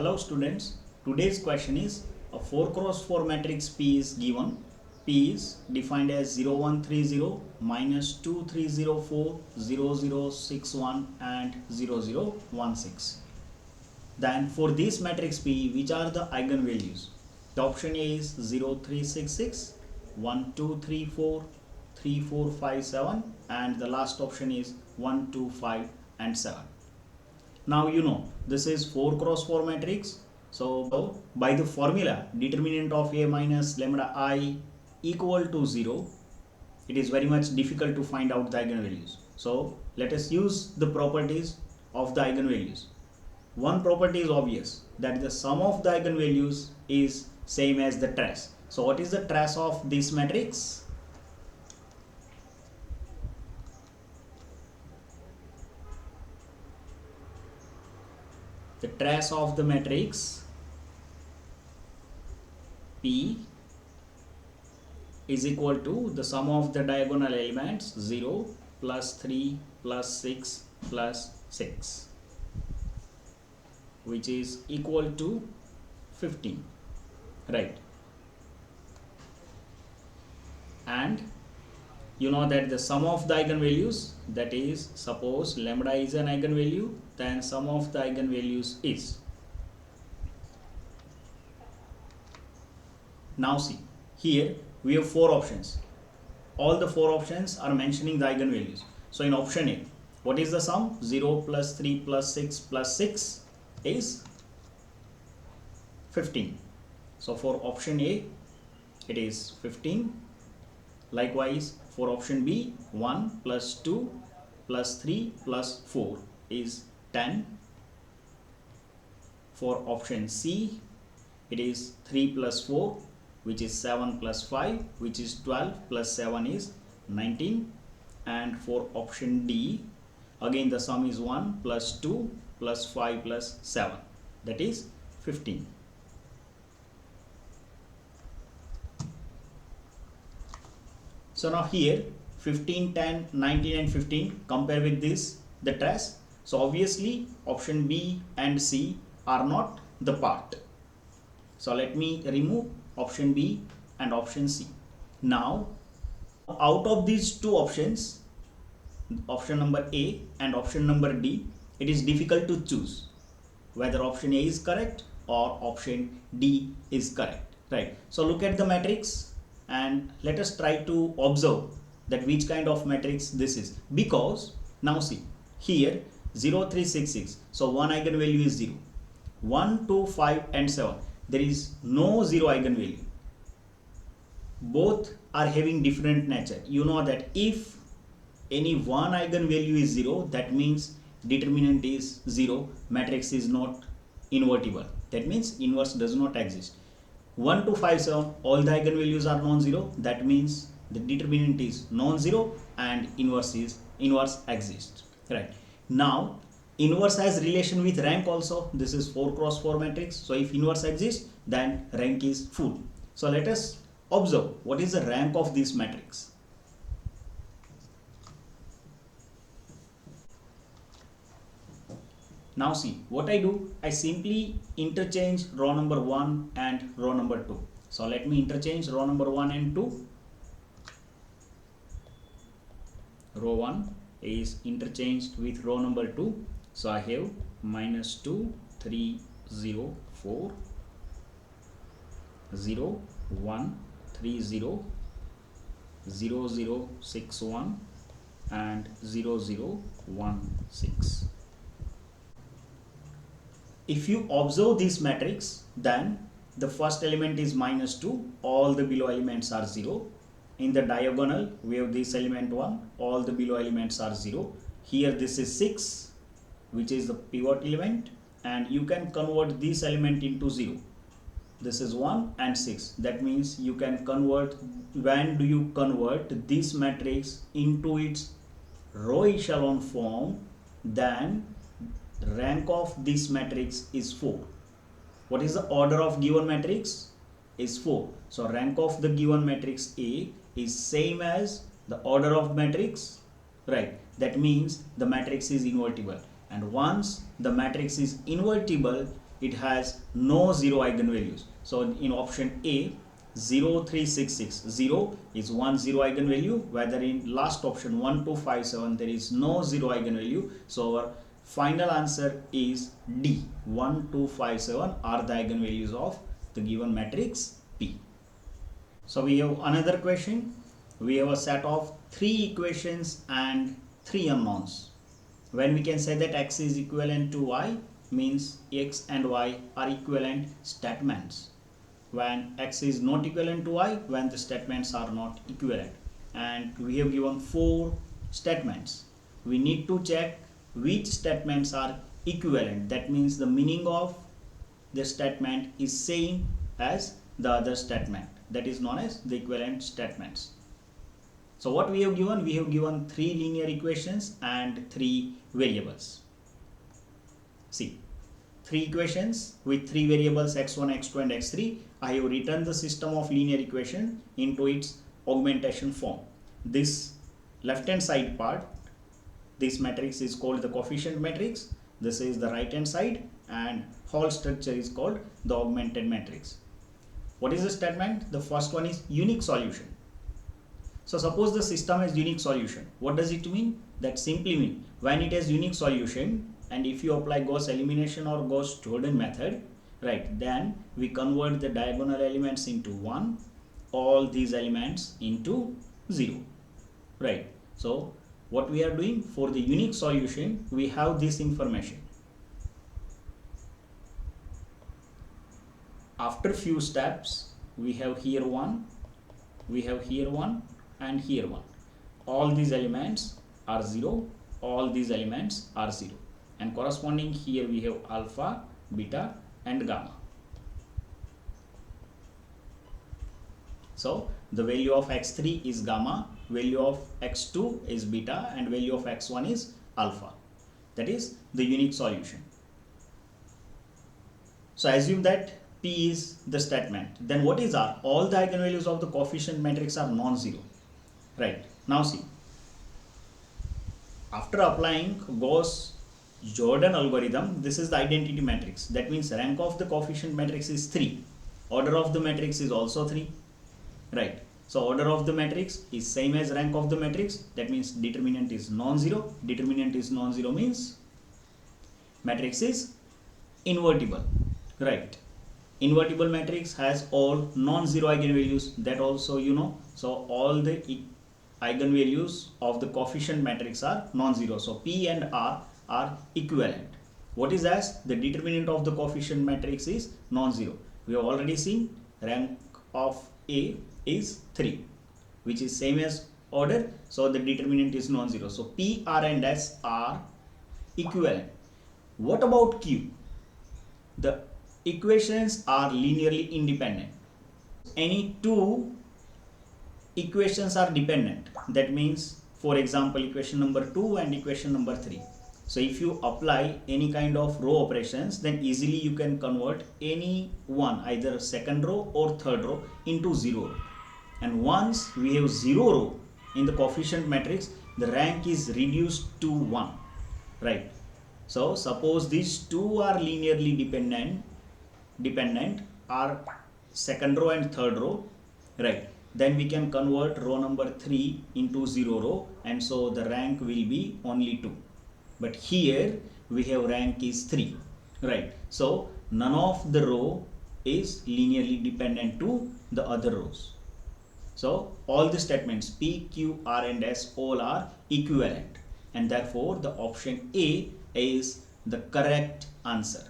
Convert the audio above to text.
Hello students, today's question is a 4 cross 4 matrix P is given. P is defined as 0130 minus 2304 0061 and 0016. Then for this matrix P, which are the eigenvalues? The option A is 0366, 1234, 3457 and the last option is 125 and 7. Now you know this is 4 cross 4 matrix. So by the formula determinant of A minus lambda I equal to 0, it is very much difficult to find out the eigenvalues. So let us use the properties of the eigenvalues. One property is obvious, that the sum of the eigenvalues is same as the trace. So what is the trace of this matrix? The trace of the matrix P is equal to the sum of the diagonal elements 0 plus 3 plus 6 plus 6, which is equal to 15, right? And you know that the sum of the eigenvalues, that is, suppose lambda is an eigenvalue, then sum of the eigenvalues is. Now see, here we have 4 options. All the 4 options are mentioning the eigenvalues. So in option A, what is the sum? 0 plus 3 plus 6 plus 6 is 15. So for option A, it is 15. Likewise, for option B, 1 plus 2 plus 3 plus 4 is 10. For option C, it is 3 plus 4, which is 7 plus 5, which is 12 plus 7 is 19. And for option D, again the sum is 1 plus 2 plus 5 plus 7, that is 15. So now here 15, 10, 19 and 15, compare with this, the trace. So obviously option B and C are not the part. So let me remove option B and option C. Now out of these two options, option number A and option number D, it is difficult to choose whether option A is correct or option D is correct, right? So look at the matrix and let us try to observe that which kind of matrix this is, because now see here 0, 3, 6, 6, so one eigenvalue is 0, 1, 2, 5 and 7, there is no 0 eigenvalue. Both are having different nature. You know that if any one eigenvalue is 0, that means determinant is 0, matrix is not invertible, that means inverse does not exist. 1, 2, 5, 7, all the eigenvalues are non-zero, that means the determinant is non-zero and inverse exists, right? Now inverse has relation with rank also. This is 4 cross 4 matrix, so if inverse exists, then rank is full. So let us observe what is the rank of this matrix. Now see, what I do, I simply interchange row number 1 and row number 2. So let me interchange row number 1 and 2. Row 1 is interchanged with row number 2. So I have minus 2, 3, 0, 4, 0, 1, 3, 0, 0, 0, 6, 1 and 0, 0, 1, 6. If you observe this matrix, then the first element is minus 2, all the below elements are 0. In the diagonal, we have this element 1, all the below elements are 0. Here this is 6, which is the pivot element, and you can convert this element into 0. This is 1 and 6. That means you can convert, when do you convert this matrix into its row echelon form, then rank of this matrix is 4. What is the order of given matrix? Is 4. So rank of the given matrix A is same as the order of matrix, right? That means the matrix is invertible, and once the matrix is invertible, it has no zero eigenvalues. So in option A, 0, 3, 6, 6, 0 is one zero eigenvalue, whether in last option 1, 2, 5, 7 there is no zero eigenvalue. So our final answer is D. 1, 2, 5, 7 are the eigenvalues of the given matrix P. So we have another question. We have a set of 3 equations and 3 unknowns. When we can say that x is equivalent to y, means x and y are equivalent statements. When x is not equivalent to y, when the statements are not equivalent. And we have given 4 statements. We need to check which statements are equivalent. That means the meaning of the statement is same as the other statement. That is known as the equivalent statements. So what we have given? We have given 3 linear equations and 3 variables. See, 3 equations with 3 variables x1, x2 and x3. I have written the system of linear equation into its augmentation form. This left hand side part, this matrix is called the coefficient matrix. This is the right hand side, and whole structure is called the augmented matrix. What is the statement? The first one is unique solution. So suppose the system has unique solution. What does it mean? That simply means when it has unique solution, and if you apply Gauss elimination or Gauss-Jordan method, right, then we convert the diagonal elements into 1, all these elements into 0, right. So what we are doing for the unique solution, we have this information. After few steps, we have here 1, we have here 1 and here 1. All these elements are 0, all these elements are 0, and corresponding here we have alpha, beta and gamma. So the value of x3 is gamma, value of x2 is beta and value of x1 is alpha. That is the unique solution. So assume that P is the statement. Then what is R? All the eigenvalues of the coefficient matrix are non-zero. Right. Now see, after applying Gauss-Jordan algorithm, this is the identity matrix. That means rank of the coefficient matrix is 3. Order of the matrix is also 3. Right. So order of the matrix is same as rank of the matrix. That means determinant is non-zero. Determinant is non-zero means matrix is invertible. Right. Invertible matrix has all non-zero eigenvalues. That also you know. So all the eigenvalues of the coefficient matrix are non-zero. So P and R are equivalent. What is as? The determinant of the coefficient matrix is non-zero. We have already seen rank of A is 3, which is same as order. So the determinant is non-zero. So P, R and S are equivalent. What about Q? The equations are linearly independent. Any two equations are dependent. That means, for example, equation number 2 and equation number 3. So if you apply any kind of row operations, then easily you can convert any one, either second row or third row, into 0. And once we have 0 row in the coefficient matrix, the rank is reduced to 1. Right. So suppose these two are linearly dependent are second row and third row, right, then we can convert row number 3 into 0 row, and so the rank will be only 2. But here we have rank is 3, right. So none of the row is linearly dependent to the other rows. So all the statements P, Q, R and S all are equivalent, and therefore the option A is the correct answer.